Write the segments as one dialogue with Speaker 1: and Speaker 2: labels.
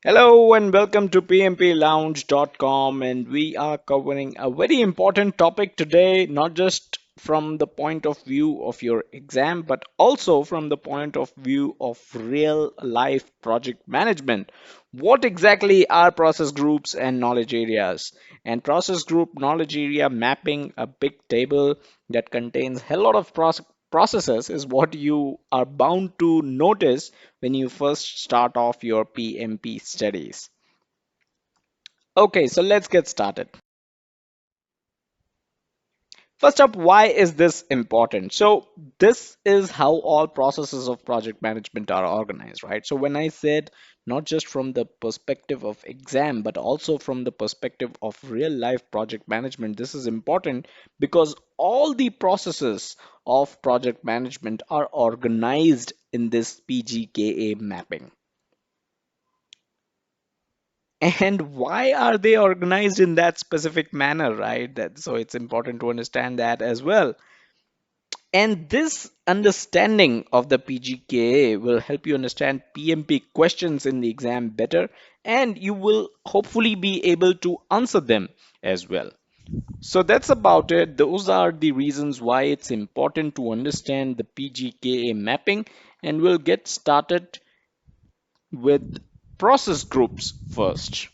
Speaker 1: Hello and welcome to pmplounge.com, and we are covering a very important topic today, not just from the point of view of your exam but also from the point of view of real life project management. What exactly are process groups and knowledge areas? And process group knowledge area mapping, a big table that contains a lot of processes, is what you are bound to notice when you first start off your PMP studies. Okay, so let's get started. First up, why is this important? So this is how all processes of project management are organized, right? So when I said not just from the perspective of exam, but also from the perspective of real life project management, this is important because all the processes of project management are organized in this PGKA mapping. And why are they organized in that specific manner, right? So it's important to understand that as well. And this understanding of the PGKA will help you understand PMP questions in the exam better, and you will hopefully be able to answer them as well. So that's about it. Those are the reasons why it's important to understand the PGKA mapping, and we'll get started with process groups first.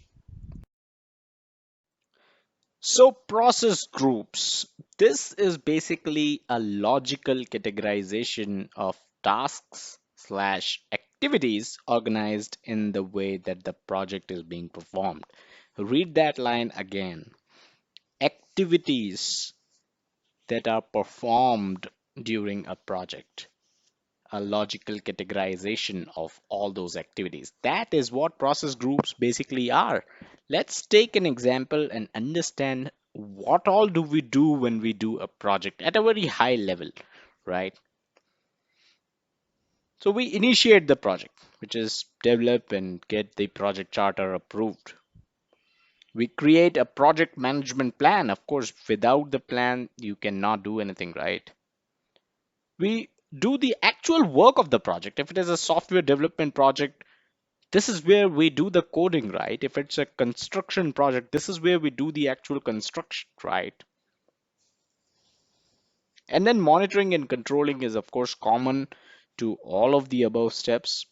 Speaker 1: So process groups, this is basically a logical categorization of tasks slash activities organized in the way that the project is being performed. Read that line again. Activities that are performed during a project. A logical categorization of all those activities. That is what process groups basically are. Let's take an example and understand what all do we do when we do a project at a very high level, right? So we initiate the project, which is develop and get the project charter approved. We create a project management plan. Of course, without the plan, you cannot do anything, right? We do the actual work of the project. If it is a software development project, this is where we do the coding, right? If it's a construction project, this is where we do the actual construction, right? And then monitoring and controlling is, of course, common to all of the above steps.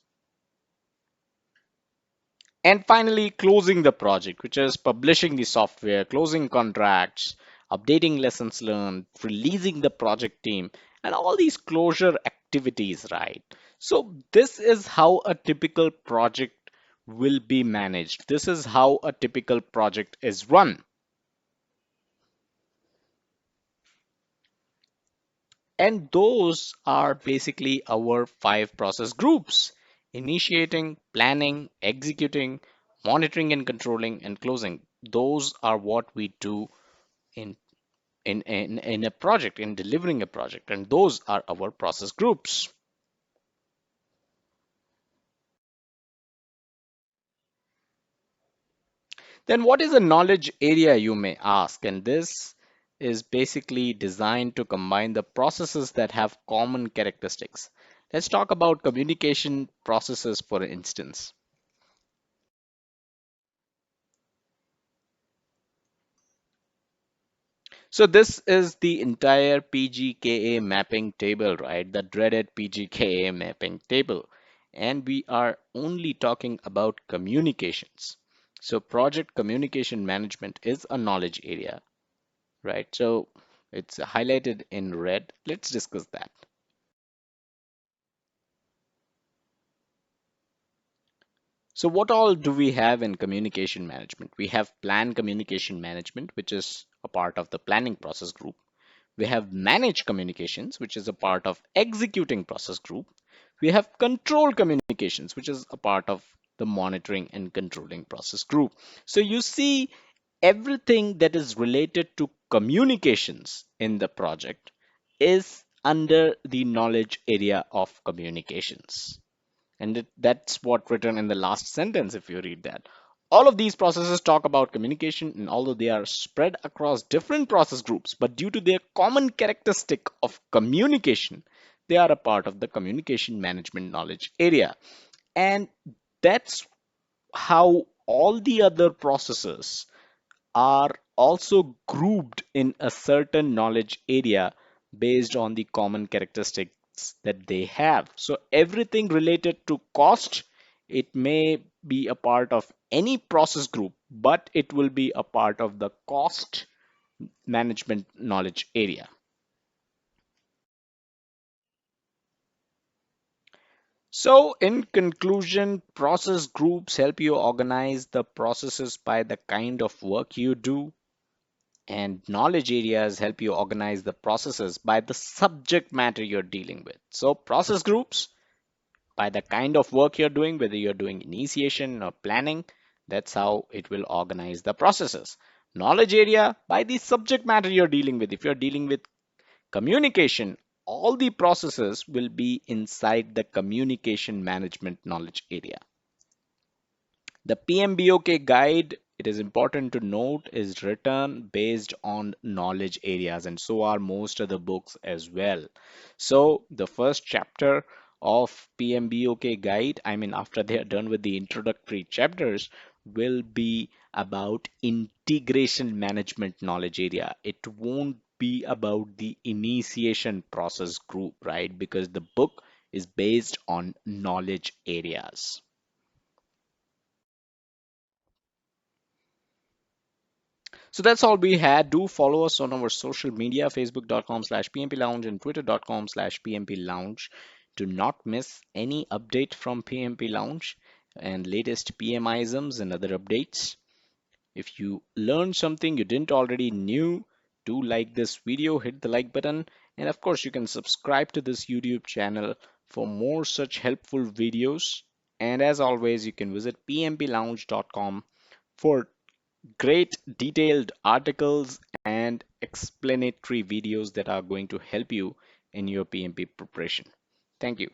Speaker 1: And finally, closing the project, which is publishing the software, closing contracts, updating lessons learned, releasing the project team, and all these closure activities, right? So, this is how a typical project will be managed. This is how a typical project is run. And those are basically our five process groups: initiating, planning, executing, monitoring and controlling, and closing. Those are what we do in in a project, in delivering a project, and those are our process groups. Then what is a knowledge area, you may ask? And this is basically designed to combine the processes that have common characteristics. Let's talk about communication processes, for instance. So this is the entire PGKA mapping table, right? The dreaded PGKA mapping table. And we are only talking about communications. So project communication management is a knowledge area, right? So it's highlighted in red. Let's discuss that. So what all do we have in communication management? We have plan communication management, which is a part of the planning process group. We have manage communications, which is a part of executing process group. We have control communications, which is a part of the monitoring and controlling process group. So you see, everything that is related to communications in the project is under the knowledge area of communications. And that's what written in the last sentence if you read that. All of these processes talk about communication, and although they are spread across different process groups, but due to their common characteristic of communication, they are a part of the communication management knowledge area. And that's how all the other processes are also grouped in a certain knowledge area based on the common characteristics that they have. So everything related to cost, it may be a part of any process group, but it will be a part of the cost management knowledge area. So, in conclusion, process groups help you organize the processes by the kind of work you do, and knowledge areas help you organize the processes by the subject matter you're dealing with. So, process groups by the kind of work you're doing, whether you're doing initiation or planning, that's how it will organize the processes. Knowledge area by the subject matter you're dealing with. If you're dealing with communication, all the processes will be inside the communication management knowledge area. The PMBOK guide, it is important to note, is written based on knowledge areas, and so are most of the books as well. So the first chapter of PMBOK guide, I mean, after they are done with the introductory chapters, will be about integration management knowledge area. It won't be about the initiation process group, right? Because the book is based on knowledge areas. So that's all we had. Do follow us on our social media, facebook.com/PMP Lounge and twitter.com/PMP Lounge. Do not miss any update from PMP Lounge and latest PMIsms and other updates. If you learned something you didn't already knew, do like this video, hit the like button, and of course you can subscribe to this YouTube channel for more such helpful videos. And as always, you can visit pmplounge.com for great detailed articles and explanatory videos that are going to help you in your PMP preparation. Thank you.